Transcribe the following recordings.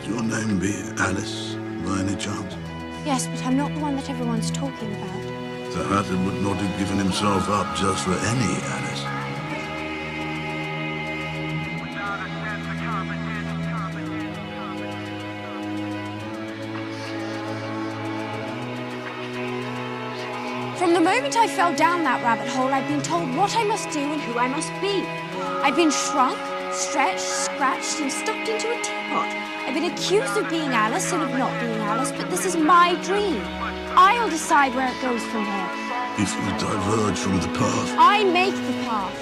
your name be Alice, by any chance? Yes, but I'm not the one that everyone's talking about. The Hatter would not have given himself up just for any Alice. From the moment I fell down that rabbit hole, I've been told what I must do and who I must be. I've been shrunk, stretched, scratched, and stuffed into a teapot. I've been accused of being Alice and of not being Alice, but this is my dream. I'll decide where it goes from here. If you diverge from the path, I make the path.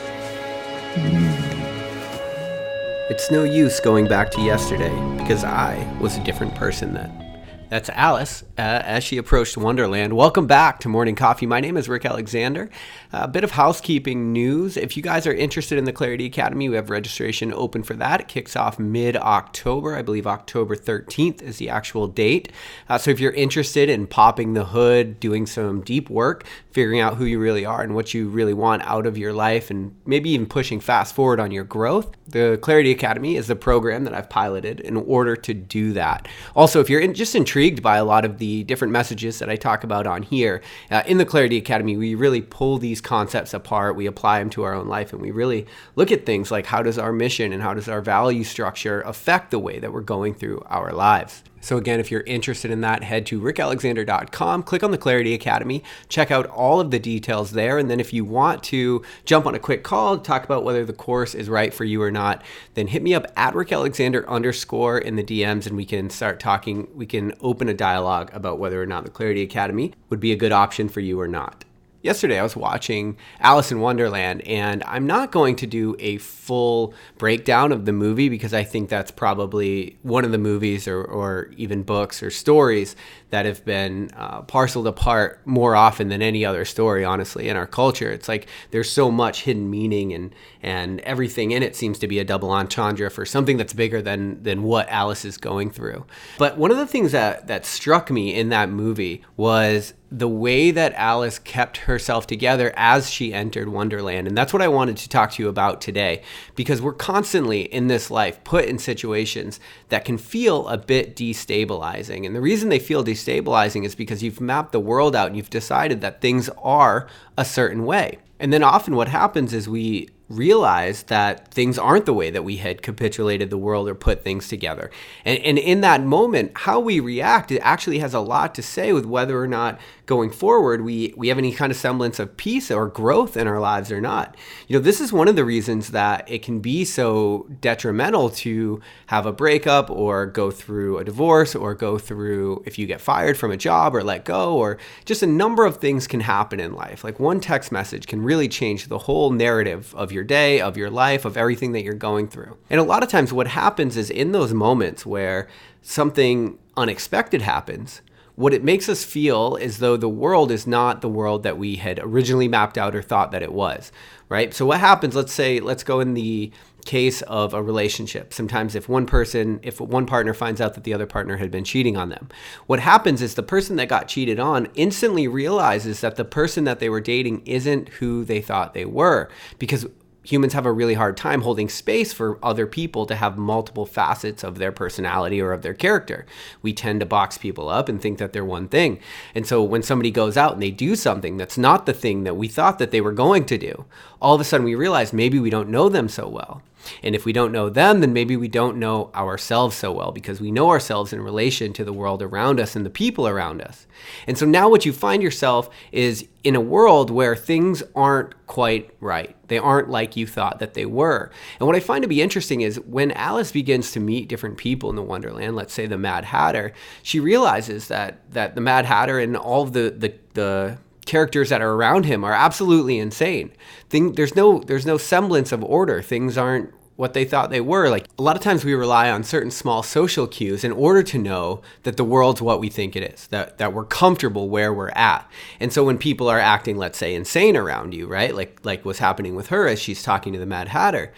It's no use going back to yesterday, because I was a different person then. That's Alice as she approached Wonderland. Welcome back to Morning Coffee. My name is Rick Alexander. A bit of housekeeping news. If you guys are interested in the Clarity Academy, we have registration open for that. It kicks off mid-October. I believe October 13th is the actual date. So if you're interested in popping the hood, doing some deep work, figuring out who you really are and what you really want out of your life, and maybe even pushing fast forward on your growth, the Clarity Academy is the program that I've piloted in order to do that. Also, if you're just intrigued by a lot of the different messages that I talk about on here, in the Clarity Academy, we really pull these concepts apart, we apply them to our own life, and we really look at things like how does our mission and how does our value structure affect the way that we're going through our lives. So again, if you're interested in that, head to rickalexander.com, click on the Clarity Academy, check out all of the details there. And then if you want to jump on a quick call to talk about whether the course is right for you or not, then hit me up at rickalexander_ in the DMs and we can start talking. We can open a dialogue about whether or not the Clarity Academy would be a good option for you or not. Yesterday, I was watching Alice in Wonderland, and I'm not going to do a full breakdown of the movie because I think that's probably one of the movies or even books or stories that have been parceled apart more often than any other story, honestly, in our culture. It's like there's so much hidden meaning and everything in it seems to be a double entendre for something that's bigger than what Alice is going through. But one of the things that struck me in that movie was the way that Alice kept herself together as she entered Wonderland. And that's what I wanted to talk to you about today, because we're constantly in this life put in situations that can feel a bit destabilizing. And the reason they feel destabilizing is because you've mapped the world out and you've decided that things are a certain way. And then often what happens is we realize that things aren't the way that we had capitulated the world or put things together. And in that moment, how we react, it actually has a lot to say with whether or not going forward we have any kind of semblance of peace or growth in our lives or not. You know, this is one of the reasons that it can be so detrimental to have a breakup or go through a divorce or go through if you get fired from a job or let go, or just a number of things can happen in life. Like one text message can really change the whole narrative of your day, of your life, of everything that you're going through. And a lot of times what happens is in those moments where something unexpected happens, what it makes us feel is though the world is not the world that we had originally mapped out or thought that it was, right? So what happens, let's go in the case of a relationship. Sometimes if one partner finds out that the other partner had been cheating on them, what happens is the person that got cheated on instantly realizes that the person that they were dating isn't who they thought they were, because humans have a really hard time holding space for other people to have multiple facets of their personality or of their character. We tend to box people up and think that they're one thing. And so when somebody goes out and they do something that's not the thing that we thought that they were going to do, all of a sudden we realize maybe we don't know them so well. And if we don't know them, then maybe we don't know ourselves so well, because we know ourselves in relation to the world around us and the people around us. And so now what you find yourself is in a world where things aren't quite right. They aren't like you thought that they were. And what I find to be interesting is when Alice begins to meet different people in the Wonderland, let's say the Mad Hatter, she realizes that the Mad Hatter and all of the characters that are around him are absolutely insane. There's no semblance of order. Things aren't what they thought they were. Like a lot of times we rely on certain small social cues in order to know that the world's what we think it is, that we're comfortable where we're at. And so when people are acting, let's say, insane around you, right? Like what's happening with her as she's talking to the Mad Hatter,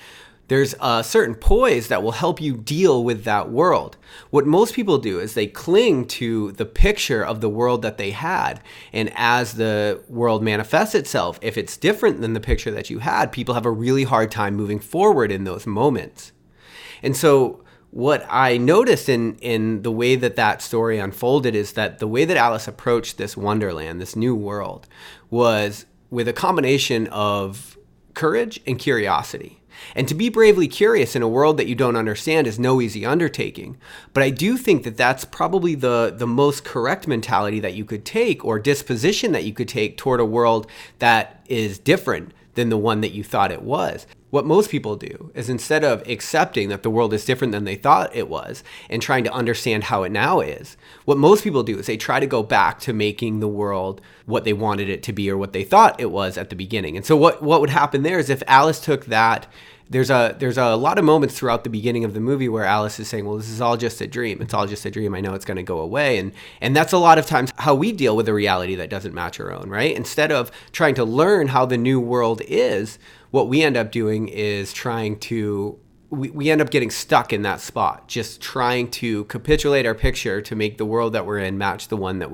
there's a certain poise that will help you deal with that world. What most people do is they cling to the picture of the world that they had. And as the world manifests itself, if it's different than the picture that you had, people have a really hard time moving forward in those moments. And so what I noticed in the way that story unfolded is that the way that Alice approached this wonderland, this new world, was with a combination of courage and curiosity. And to be bravely curious in a world that you don't understand is no easy undertaking. But I do think that that's probably the most correct mentality that you could take, or disposition that you could take toward a world that is different than the one that you thought it was. What most people do is, instead of accepting that the world is different than they thought it was and trying to understand how it now is, what most people do is they try to go back to making the world what they wanted it to be or what they thought it was at the beginning. And so what would happen there is, if Alice took that, there's a lot of moments throughout the beginning of the movie where Alice is saying, well, this is all just a dream. It's all just a dream. I know it's going to go away. And that's a lot of times how we deal with a reality that doesn't match our own, right? Instead of trying to learn how the new world is, what we end up doing is we end up getting stuck in that spot, just trying to capitulate our picture to make the world that we're in match the way that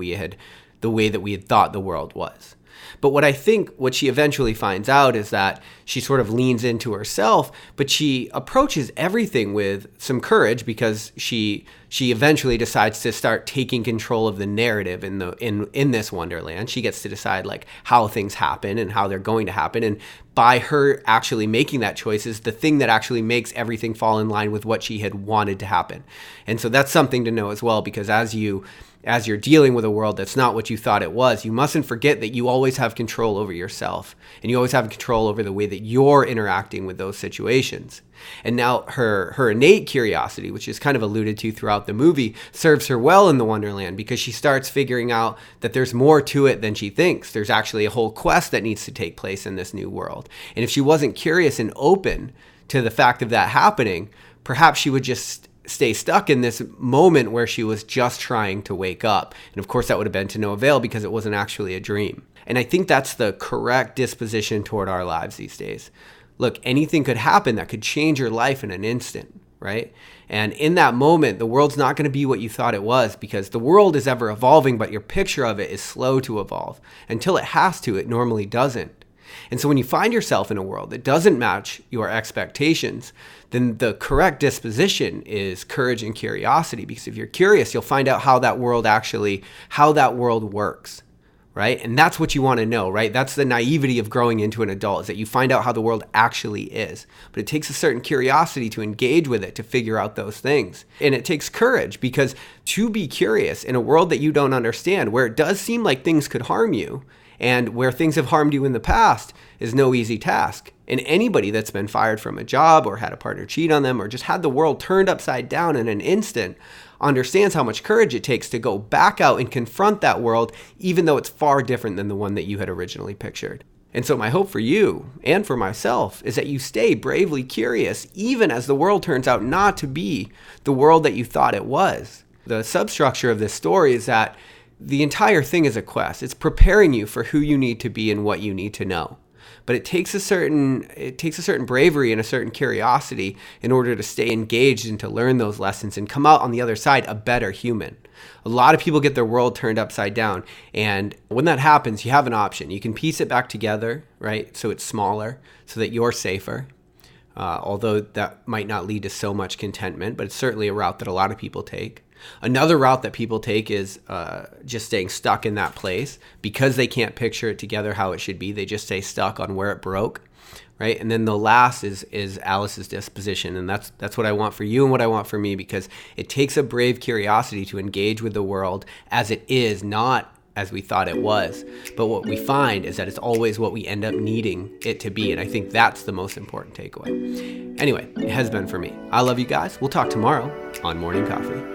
we had thought the world was. But what she eventually finds out is that she sort of leans into herself, but she approaches everything with some courage, because she eventually decides to start taking control of the narrative in this wonderland. She gets to decide like how things happen and how they're going to happen. And by her actually making that choice is the thing that actually makes everything fall in line with what she had wanted to happen. And so that's something to know as well, because as you're dealing with a world that's not what you thought it was, you mustn't forget that you always have control over yourself, and you always have control over the way that you're interacting with those situations. And now her innate curiosity, which is kind of alluded to throughout the movie, serves her well in the Wonderland, because she starts figuring out that there's more to it than she thinks. There's actually a whole quest that needs to take place in this new world. And if she wasn't curious and open to the fact of that happening, perhaps she would just stay stuck in this moment where she was just trying to wake up. And of course that would have been to no avail, because it wasn't actually a dream. And I think that's the correct disposition toward our lives these days. Look, anything could happen that could change your life in an instant, right? And in that moment, the world's not going to be what you thought it was, because the world is ever evolving, but your picture of it is slow to evolve. Until it has to, it normally doesn't. And so when you find yourself in a world that doesn't match your expectations, then the correct disposition is courage and curiosity. Because if you're curious, you'll find out how that world works, right? And that's what you want to know, right? That's the naivety of growing into an adult, is that you find out how the world actually is. But it takes a certain curiosity to engage with it, to figure out those things. And it takes courage, because to be curious in a world that you don't understand, where it does seem like things could harm you, and where things have harmed you in the past, is no easy task. And anybody that's been fired from a job, or had a partner cheat on them, or just had the world turned upside down in an instant, understands how much courage it takes to go back out and confront that world, even though it's far different than the one that you had originally pictured. And so my hope for you, and for myself, is that you stay bravely curious, even as the world turns out not to be the world that you thought it was. The substructure of this story is that the entire thing is a quest. It's preparing you for who you need to be and what you need to know. But it takes a certain bravery and a certain curiosity in order to stay engaged and to learn those lessons and come out on the other side a better human. A lot of people get their world turned upside down, and when that happens, you have an option. You can piece it back together, right? So it's smaller, so that you're safer. Although that might not lead to so much contentment, but it's certainly a route that a lot of people take. Another route that people take is just staying stuck in that place because they can't picture it together how it should be. They just stay stuck on where it broke, right? And then the last is Alice's disposition, and that's what I want for you and what I want for me, because it takes a brave curiosity to engage with the world as it is, not as we thought it was. But what we find is that it's always what we end up needing it to be, and I think that's the most important takeaway. Anyway, it has been for me. I love you guys. We'll talk tomorrow on Morning Coffee.